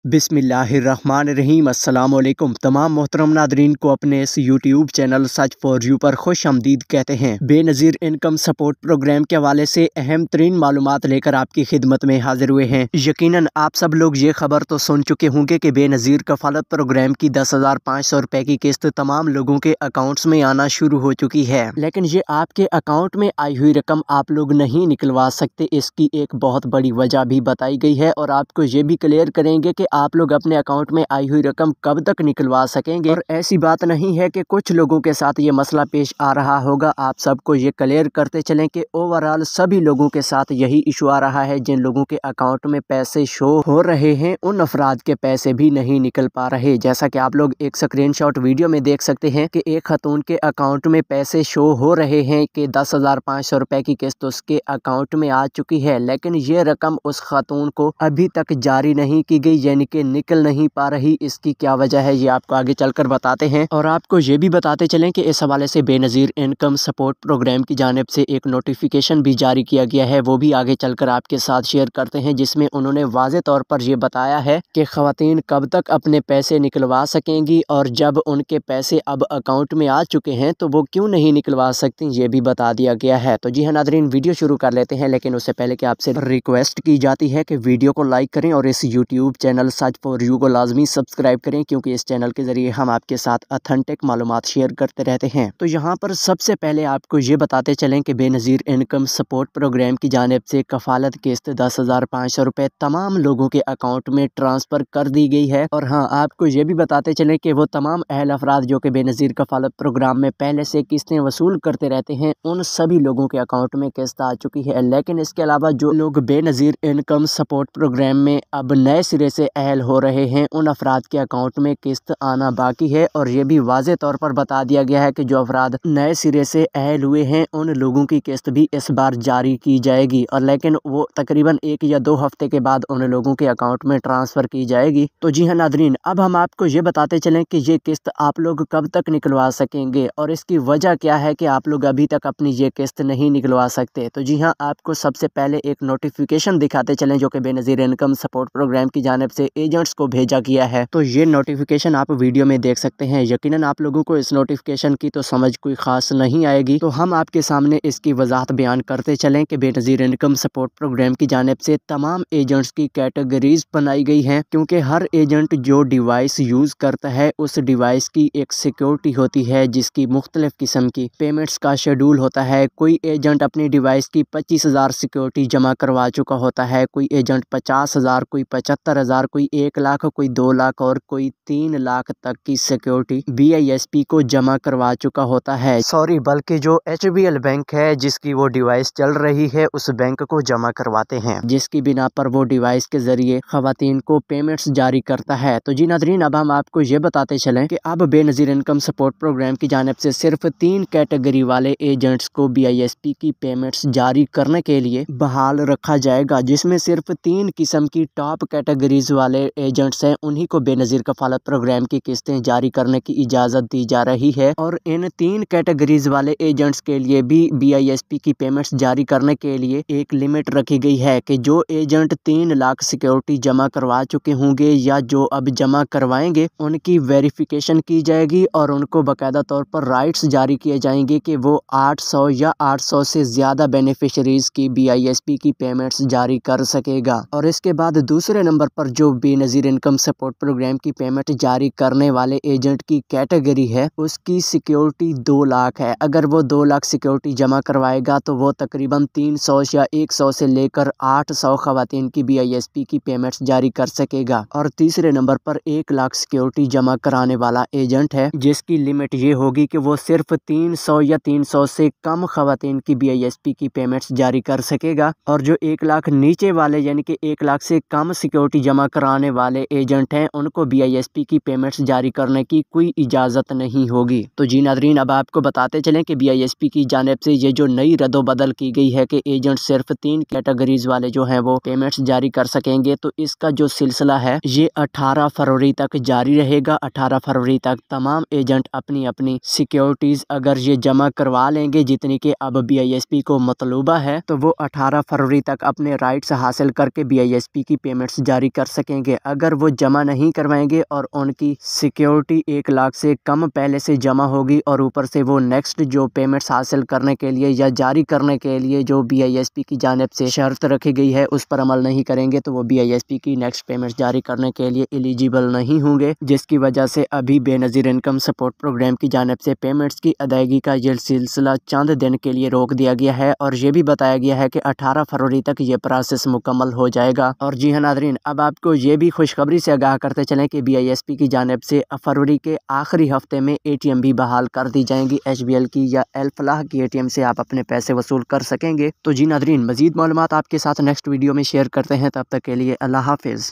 बिस्मिल्लाहिर्रहमानिर्रहीम। अस्सलामुअलैकुम तमाम मोहतरम नादरीन को अपने इस YouTube channel such for you पर खुश आमदीद कहते हैं। बेनज़ीर इनकम सपोर्ट प्रोग्राम के हवाले से अहम तरीन मालूमात लेकर आपकी खिदमत में हाजिर हुए हैं। यकीनन आप सब लोग ये खबर तो सुन चुके होंगे कि बेनज़ीर कफालत प्रोग्राम की 10,500 रुपए की किस्त तमाम लोगों के अकाउंट्स में आना शुरू हो चुकी है, लेकिन ये आपके अकाउंट में आई हुई रकम आप लोग नहीं निकलवा सकते। इसकी एक बहुत बड़ी वजह भी बताई गई है और आपको ये भी क्लियर करेंगे कि आप लोग अपने अकाउंट में आई हुई रकम कब तक निकलवा सकेंगे। और ऐसी बात नहीं है कि कुछ लोगों के साथ ये मसला पेश आ रहा होगा, आप सबको ये क्लियर करते चलें कि ओवरऑल सभी लोगों के साथ यही इशू आ रहा है। जिन लोगों के अकाउंट में पैसे शो हो रहे हैं उन अफराद के पैसे भी नहीं निकल पा रहे। जैसा कि आप लोग एक स्क्रीनशॉट वीडियो में देख सकते हैं कि एक खातून के अकाउंट में पैसे शो हो रहे हैं कि 10,500 रुपए की किस्त उसके अकाउंट में आ चुकी है, लेकिन ये रकम उस खातून को अभी तक जारी नहीं की गई, यानी कि निकल नहीं पा रही। इसकी क्या वजह है ये आपको आगे चलकर बताते हैं। और आपको ये भी बताते चलें कि इस हवाले से बेनज़ीर इनकम सपोर्ट प्रोग्राम की जानिब से एक नोटिफिकेशन भी जारी किया गया है, वो भी आगे चलकर आपके साथ शेयर करते हैं, जिसमें उन्होंने वाज़े तौर पर यह बताया है कि ख़वातीन कब तक अपने पैसे निकलवा सकेंगी और जब उनके पैसे अब अकाउंट में आ चुके हैं तो वो क्यों नहीं निकलवा सकती, ये भी बता दिया गया है। तो जी हाँ नादरीन, वीडियो शुरू कर लेते हैं, लेकिन उससे पहले कि आपसे रिक्वेस्ट की जाती है कि वीडियो को लाइक करें और इस YouTube channel such for you को लाजमी सब्सक्राइब करें, क्योंकि इस चैनल के जरिए हम आपके साथ ऑथेंटिक मालूमात शेयर करते रहते हैं। तो यहाँ पर सबसे पहले आपको ये बताते चलें कि बेनज़ीर इनकम सपोर्ट प्रोग्राम की जानिब से कफालत किस्त 10,500 रुपए तमाम लोगों के अकाउंट में ट्रांसफ़र कर दी गई है। और हाँ, आपको ये भी बताते चलें कि वो तमाम अहल अफराद जो कि बेनज़ीर कफालत प्रोग्राम में पहले से किस्तें वसूल करते रहते हैं उन सभी लोगों के अकाउंट में किस्त आ चुकी है। लेकिन इसके अलावा जो लोग बेनज़ीर इनकम सपोर्ट प्रोग्राम में अब नए सिरे से अहल हो रहे हैं उन अफराद के अकाउंट में किस्त आना बाकी है। और ये भी वाज़े तौर पर बता दिया गया है कि जो अफराद नए सिरे से अहल हुए हैं उन लोगों की किस्त भी इस बार जारी की जाएगी, और लेकिन वो तकरीबन 1 या 2 हफ्ते के बाद उन लोगों के अकाउंट में ट्रांसफ़र की जाएगी। तो जी हाँ नादरीन, अब हम आपको ये बताते चलें कि ये किस्त आप लोग कब तक निकलवा सकेंगे और इसकी वजह क्या है कि आप लोग अभी तक अपनी ये किस्त नहीं निकलवा सकते। तो जी हाँ, आपको सबसे पहले एक नोटिफिकेशन दिखाते चलें जो कि बेनज़ीर इनकम सपोर्ट प्रोग्राम की जानिब से एजेंट्स को भेजा गया है। तो ये नोटिफिकेशन आप वीडियो में देख सकते हैं। यकीनन आप लोगों को इस नोटिफिकेशन की तो समझ कोई खास नहीं आएगी, तो हम आपके सामने इसकी वजाहत बयान करते चलें कि बेनज़ीर इनकम सपोर्ट प्रोग्राम की जानिब से तमाम एजेंट्स की कैटेगरीज बनाई गई हैं, क्योंकि हर एजेंट जो डिवाइस यूज़ करता है उस डिवाइस की एक सिक्योरिटी होती है जिसकी मुख्तलिफ किस्म की पेमेंट्स का शेड्यूल होता है। कोई एजेंट अपनी डिवाइस की 25,000 सिक्योरिटी जमा करवा चुका होता है, कोई एजेंट 50,000, कोई 75,000, कोई 1 लाख, कोई 2 लाख और कोई 3 लाख तक की सिक्योरिटी BISP को जमा करवा चुका होता है। सॉरी, बल्कि जो HBL बैंक है जिसकी वो डिवाइस चल रही है उस बैंक को जमा करवाते हैं, जिसकी बिना पर वो डिवाइस के जरिए खवातीन को पेमेंट्स जारी करता है। तो जी नादरीन, अब हम आपको ये बताते चलें कि अब बेनज़ीर इनकम सपोर्ट प्रोग्राम की जानिब से सिर्फ 3 कैटेगरी वाले एजेंट्स को BISP की पेमेंट्स जारी करने के लिए बहाल रखा जाएगा, जिसमें सिर्फ 3 किस्म की टॉप कैटेगरीज वाले एजेंट्स हैं, उन्हीं को बेनज़ीर कफालत प्रोग्राम की किस्तें जारी करने की इजाज़त दी जा रही है। और इन 3 कैटेगरीज वाले एजेंट्स के लिए भी BISP की पेमेंट्स जारी करने के लिए एक लिमिट रखी गई है कि जो एजेंट 3 लाख सिक्योरिटी जमा करवा चुके होंगे या जो अब जमा करवाएंगे उनकी वेरिफिकेशन की जाएगी और उनको बाकायदा तौर पर राइट्स जारी किए जाएंगे कि वो 800 या 800 से ज़्यादा बेनिफिशरीज की BISP की पेमेंट्स जारी कर सकेगा। और इसके बाद दूसरे नंबर पर जो बेनज़ीर इनकम सपोर्ट प्रोग्राम की पेमेंट जारी करने वाले एजेंट की कैटेगरी है उसकी सिक्योरिटी 2 लाख है। अगर वो 2 लाख सिक्योरिटी जमा करवाएगा तो वो तकरीबन 300 या 100 से लेकर 800 खवातीन की BISP की पेमेंट्स जारी कर सकेगा। और तीसरे नंबर पर 1 लाख सिक्योरिटी जमा कराने वाला एजेंट है जिसकी लिमिट ये होगी कि वो सिर्फ 300 या 300 से कम खवातीन की BISP की पेमेंट्स जारी कर सकेगा। और जो 1 लाख नीचे वाले यानी कि 1 लाख से कम सिक्योरिटी जमा कराने वाले एजेंट हैं उनको BISP की पेमेंट्स जारी करने की कोई इजाज़त नहीं होगी। तो जी नादरीन, अब आपको बताते चलें कि BISP की जानिब से ये जो नई रद्दोबदल की गई है कि एजेंट सिर्फ 3 कैटेगरीज वाले जो हैं वो पेमेंट्स जारी कर सकेंगे, तो इसका जो सिलसिला है ये 18 फरवरी तक जारी रहेगा। 18 फरवरी तक तमाम एजेंट अपनी अपनी सिक्योरिटीज़ अगर ये जमा करवा लेंगे जितनी कि अब BISP को मतलूबा है, तो वो 18 फरवरी तक अपने राइट्स हासिल करके BISP की पेमेंट्स जारी कर सकेंगे। सकेंगे। अगर वो जमा नहीं करवाएंगे और उनकी सिक्योरिटी 1 लाख से कम पहले से जमा होगी और ऊपर से वो नेक्स्ट जो पेमेंट्स हासिल करने के लिए या जारी करने के लिए जो BISP की जानिब से शर्त रखी गई है उस पर अमल नहीं करेंगे तो वो BISP की नेक्स्ट पेमेंट्स जारी करने के लिए एलिजिबल नहीं होंगे, जिसकी वजह से अभी बेनज़ीर इनकम सपोर्ट प्रोग्राम की जानिब से पेमेंट्स की अदायगी का ये सिलसिला चंद दिन के लिए रोक दिया गया है और ये भी बताया गया है कि 18 फरवरी तक ये प्रोसेस मुकम्मल हो जाएगा। और जी हाँ नाज़रीन, अब आपको ये भी खुशखबरी से आगाह करते चलें कि BISP की जानिब से फरवरी के आखिरी हफ्ते में ATM भी बहाल कर दी जाएंगी। HBL की या अल फलाह की ATM से आप अपने पैसे वसूल कर सकेंगे। तो जी नाज़रीन, मज़ीद मालूमात आपके साथ नेक्स्ट वीडियो में शेयर करते हैं। तब तक के लिए अल्लाह हाफिज़।